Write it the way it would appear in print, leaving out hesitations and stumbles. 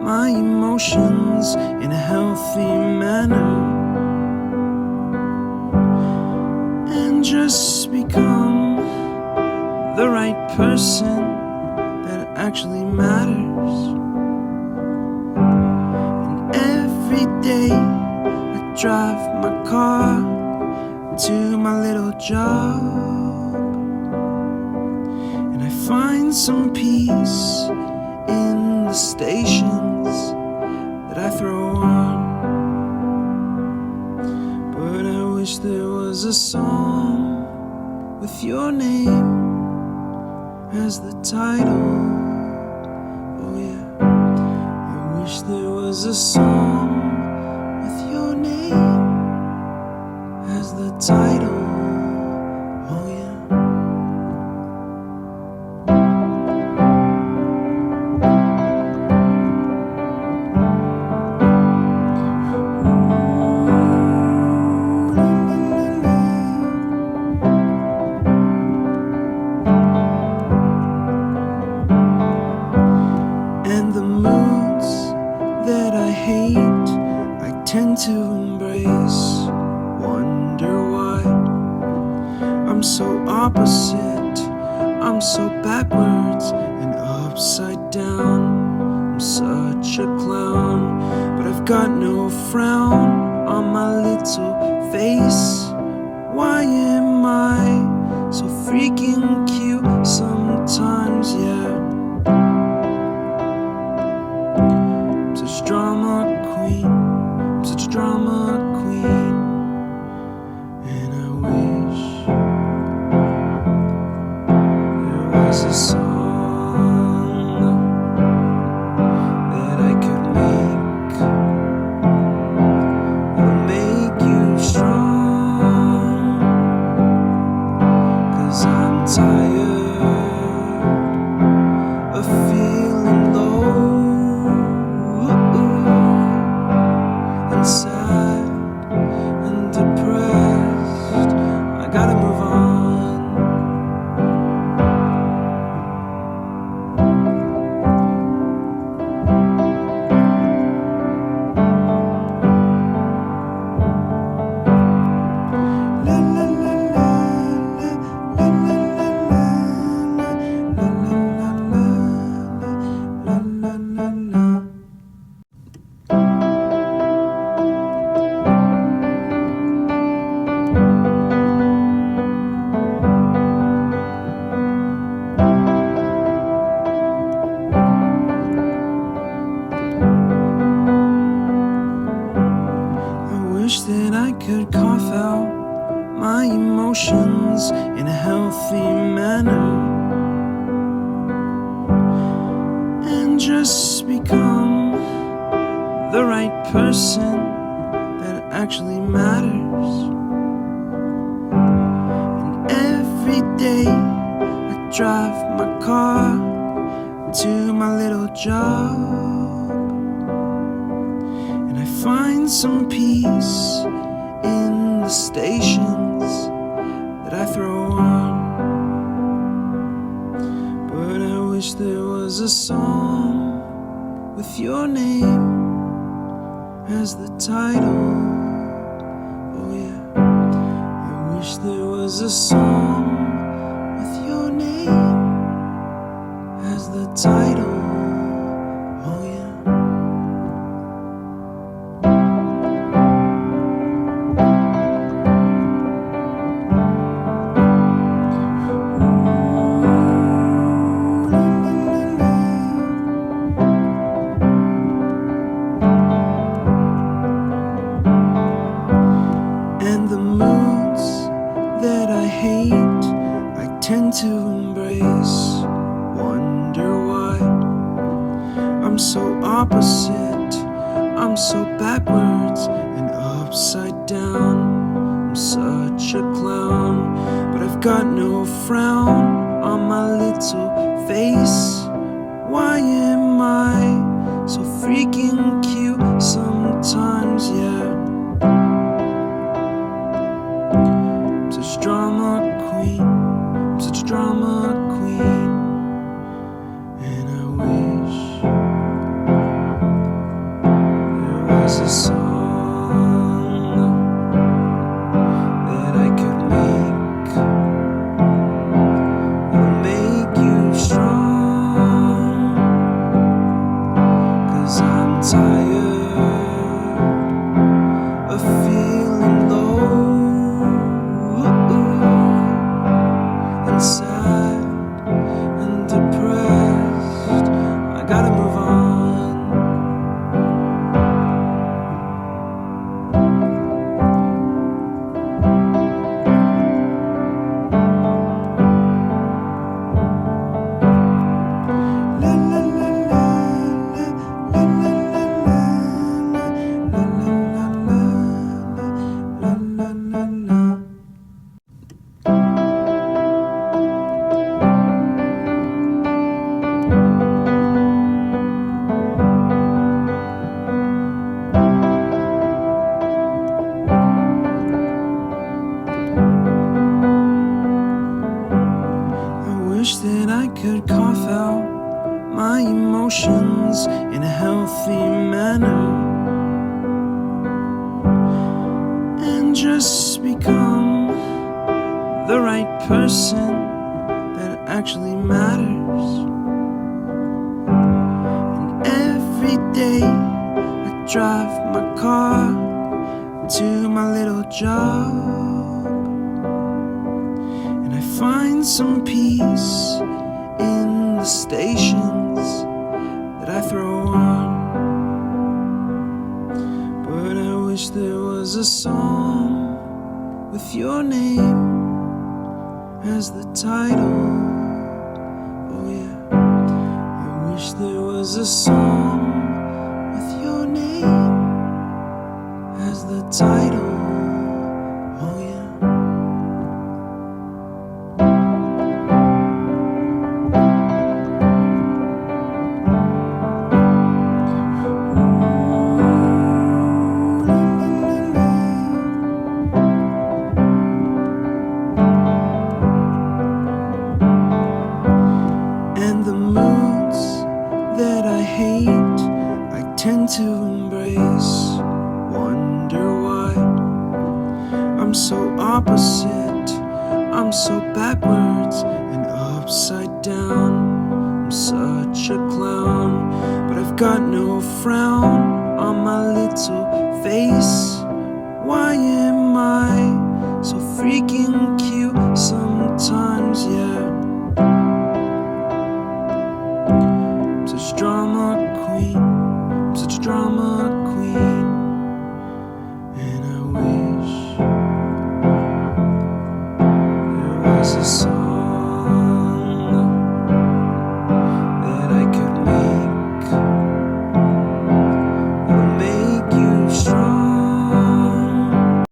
my emotions in a healthy manner and just become the right person that actually matters. And every day I drive my car to my little job, and I find some peace in the stations that I throw on. But I wish there was a song with your name as the title. Oh yeah, I wish there was a song with your name as the title. Oh yeah. And the moods that I hate, I tend to embrace. Wonder why I'm so opposite, I'm so backwards and upside down. I'm such a clown, but I've got no frown on my little face. Why am I so freaking cute sometimes, yeah? Such drama queen, I'm such a drama queen. And I wish there was a song that I could make that'll make you strong. 'Cause I'm tired of feeling low and sad and depressed. I gotta move on. La la la la la la la la la la la. I wish that I could cough out my emotions in a healthy manner and just become the right person that actually matters. And every day I drive my car to my little job, and I find some peace in the stations that I throw on. But I wish there was a song with your name as the title. Oh yeah, I wish there was a song with your name as the title. Oh yeah. And the moods that I hate, I tend to embrace. Wonder why I'm so opposite, I'm so backwards and upside down. I'm such a clown, but I've got no frown on my little face. Why am I so freaking cute sometimes, yeah? I'm such a drama queen, I'm such a drama queen. And I wish sad and depressed. I gotta move on. Wish that I could cough out my emotions in a healthy manner and just become the right person that actually matters. And every day I drive my car to my little job, and I find some peace in the stations that I throw on. But I wish there was a song with your name as the title. Oh yeah, I wish there was a song with your name as the title. Oh yeah. And the moods that I hate, I tend to embrace. Wonder why I'm so opposite, I'm so backwards and upside down. I'm such a clown, but I've got no frown on my little face.